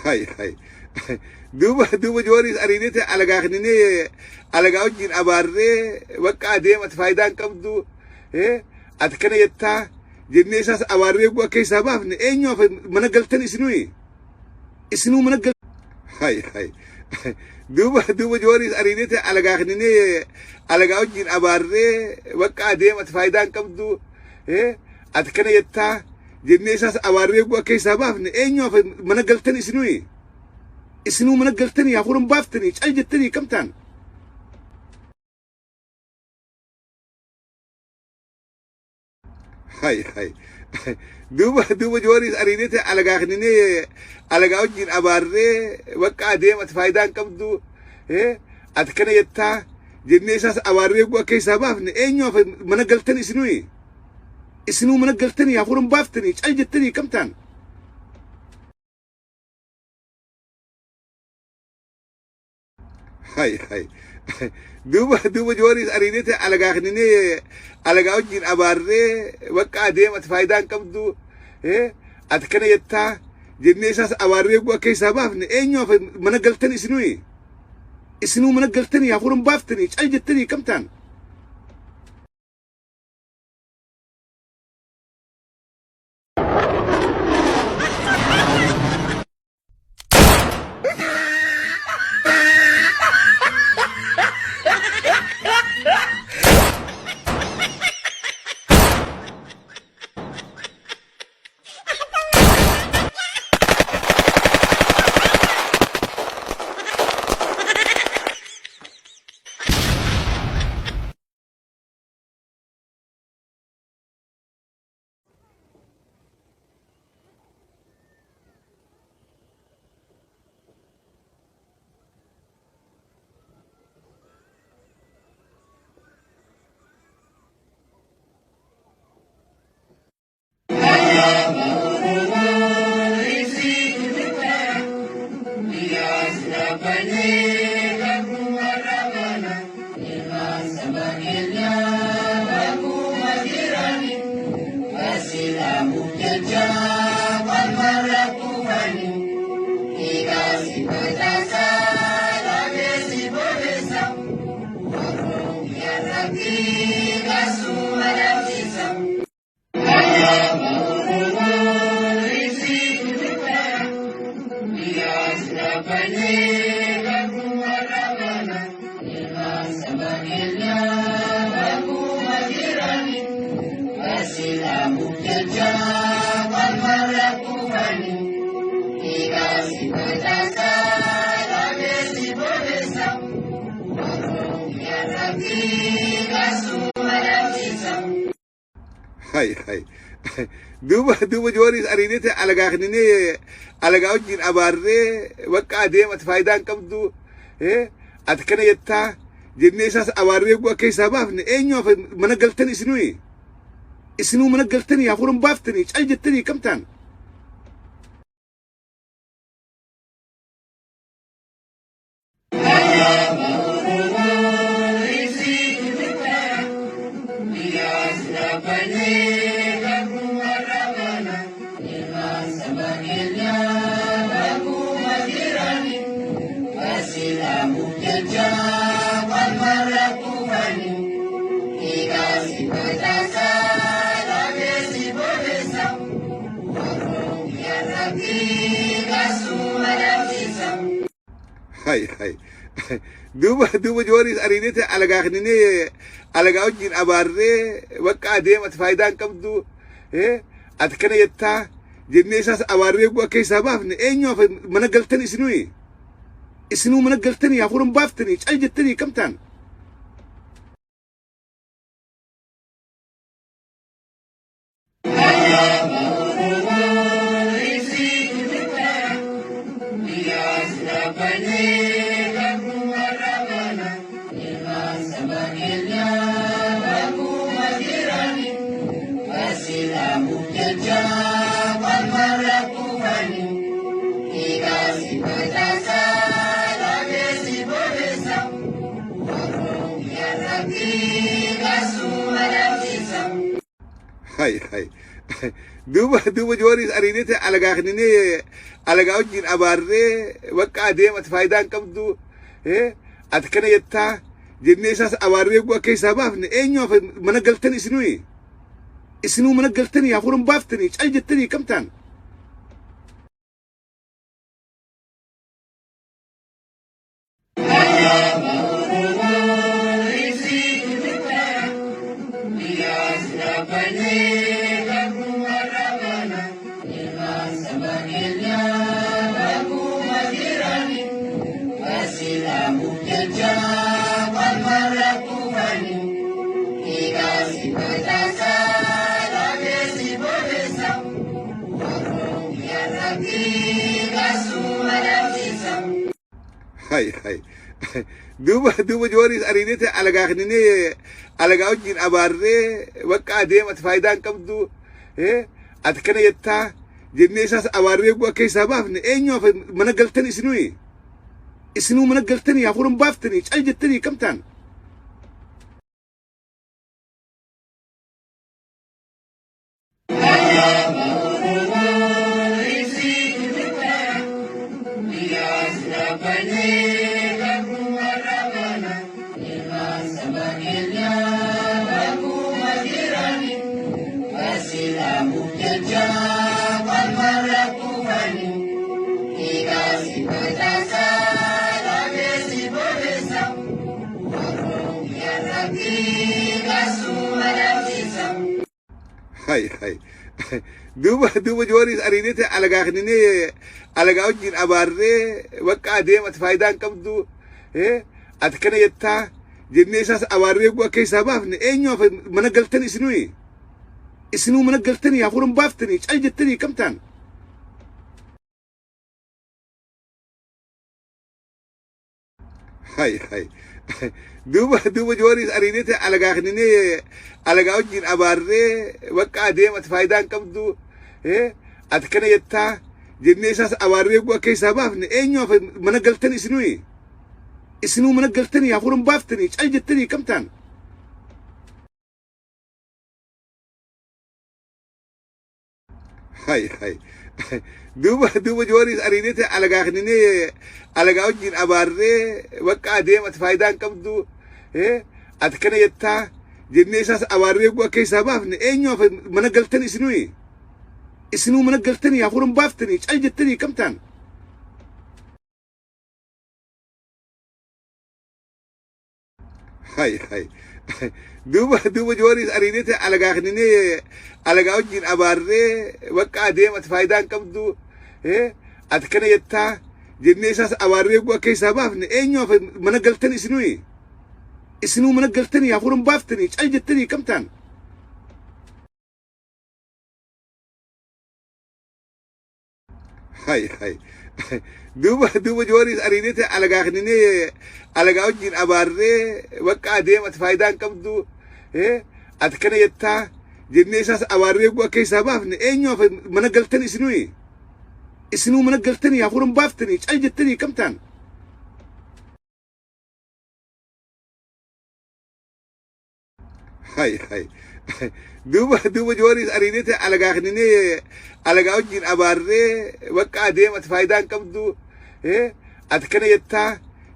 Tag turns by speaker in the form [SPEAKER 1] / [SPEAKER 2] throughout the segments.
[SPEAKER 1] Hai hai. Duuba jooris ariinete alagaa kennine alagaa wajjin abaarree bakka adeemati faayidaan qabdu ati kana jettaa jennee isaas abaarree bu'a keessaa baafne eenyuuf mana galtan isinuu mana gal hai hai. Duuba jooris ariinete alagaa kennine alagaa wajjin abaarree bakka adeemati faayidaan qabdu ati kana jettaa jennee isaas abaarree bu'a keessaa baafne eenyuuf mana galtan isinuu mana galtanii hafuuran baaftanii cal jettanii kamtaan hai hai. Duuba jooris ariinete alagaa kennine alagaa wajjin abaarree bakka adeemati faayidaan qabdu ati kana jettaa jennee isaas abaarree bu'a keessaa baafne eenyuuf mana galtan isinuu mana galtanii hafuuran baaftanii cal jettanii kamtaan hai hai. Duuba jooris ariinete alagaa kennine alagaa wajjin abaarree bakka adeemati faayidaan qabdu ati kana jettaa jennee isaas abaarree bu'a keessaa baafne eenyuuf mana galtan isinuu mana galtanii hafuuran baaftanii cal jettanii kamtaan hai hai. Duuba jooris ariinete alagaa kennine alagaa wajjin abaarree bakka adeemati faayidaan qabdu ati kana jettaa jennee isaas abaarree bu'a keessaa baafne eenyuuf mana galtan isinuu mana galtanii hafuuran baaftanii cal jettanii kamtaan hai hai. Duuba jooris ariinete alagaa kennine alagaa wajjin abaarree bakka adeemati faayidaan qabdu ati kana jettaa jennee isaas abaarree bu'a keessaa baafne eenyuuf mana galtan isinuu mana galtanii hafuuran baaftanii cal jettanii kamtaan Hai hai. Duba Jooris ariinete alagaa kennine alagaa wajjin abaarree bakka adeemat faayidaan qabdu ati kana jettaa jennee isaas abaarree bu'a keessaa baafne eenyuuf mana galtan isinuu mana galtanii hafuuran baaftanii cal jettanii kamtaan. Hai hai. Duba Jooris ariinete alagaa kennine alagaa wajjin abaarree bakka adeemat faayidaan qabdu ati kana jettaa jennee isaas abaarree bu'a keessaa baafne eenyuuf mana galtan isinuu mana galtanii hafuuran baaftanii cal jettanii kamtaan. Hai hai. Duba Jooris ariinete alagaa kennine alagaa wajjin abaarree bakka adeemat faayidaan qabdu ati kana jettaa jennee isaas abaarree bu'a keessaa baafne eenyuuf mana galtan isinuu mana galtanii hafuuran baaftanii cal jettanii kamtaan. Hai hai. Duba Jooris ariinete alagaa kennine alagaa wajjin abaarree bakka adeemat faayidaan qabdu ati kana jettaa jennee isaas abaarree bu'a keessaa baafne eenyuuf mana galtan isinuu mana galtanii hafuuran baaftanii cal jettanii kamtaan. Hai hai. Duba Jooris ariinete alagaa kennine alagaa wajjin abaarree bakka adeemat faayidaan qabdu ati kana jettaa jennee isaas abaarree bu'a keessaa baafne eenyuuf mana galtan isinuu mana galtanii hafuuran baaftanii cal jettanii kamtaan. Hai hai. Duba Jooris ariinete alagaa kennine alagaa wajjin abaarree bakka adeemat faayidaan qabdu ati kana jettaa jennee isaas abaarree bu'a keessaa baafne eenyuuf mana galtan isinuu mana galtanii hafuuran baaftanii cal jettanii kamtaan. Hai hai. Duba Jooris ariinete alagaa kennine alagaa wajjin abaarree bakka adeemat faayidaan qabdu ati kana jettaa jennee isaas abaarree bu'a keessaa baafne eenyuuf mana galtan isinuu mana galtanii hafuuran baaftanii cal jettanii kamtaan. Hai hai. Duba Jooris ariinete alagaa kennine alagaa wajjin abaarree bakka adeemat faayidaan qabdu ati kana jettaa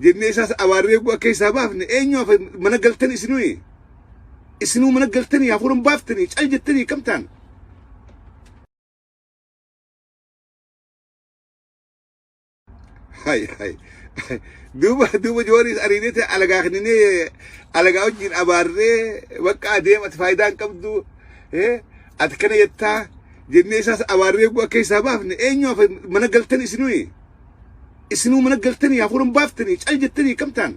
[SPEAKER 1] jennee isaas abaarree bu'a keessaa baafne eenyuuf mana galtan isinuu mana galtanii hafuuran baaftanii cal jettanii kamtaan. Hai hai. Duba Jooris ariinete alagaa kennine alagaa wajjin abaarree bakka adeemat faayidaan qabdu ati kana jettaa jennee isaas abaarree bu'a keessaa baafne eenyuuf mana galtan isinuu mana galtanii hafuuran baaftanii cal jettanii kamtaan.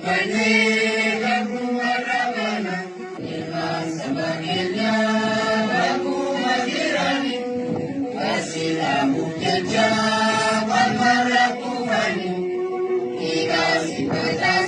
[SPEAKER 2] Bye. Jabal Marakufani, Ika Sipata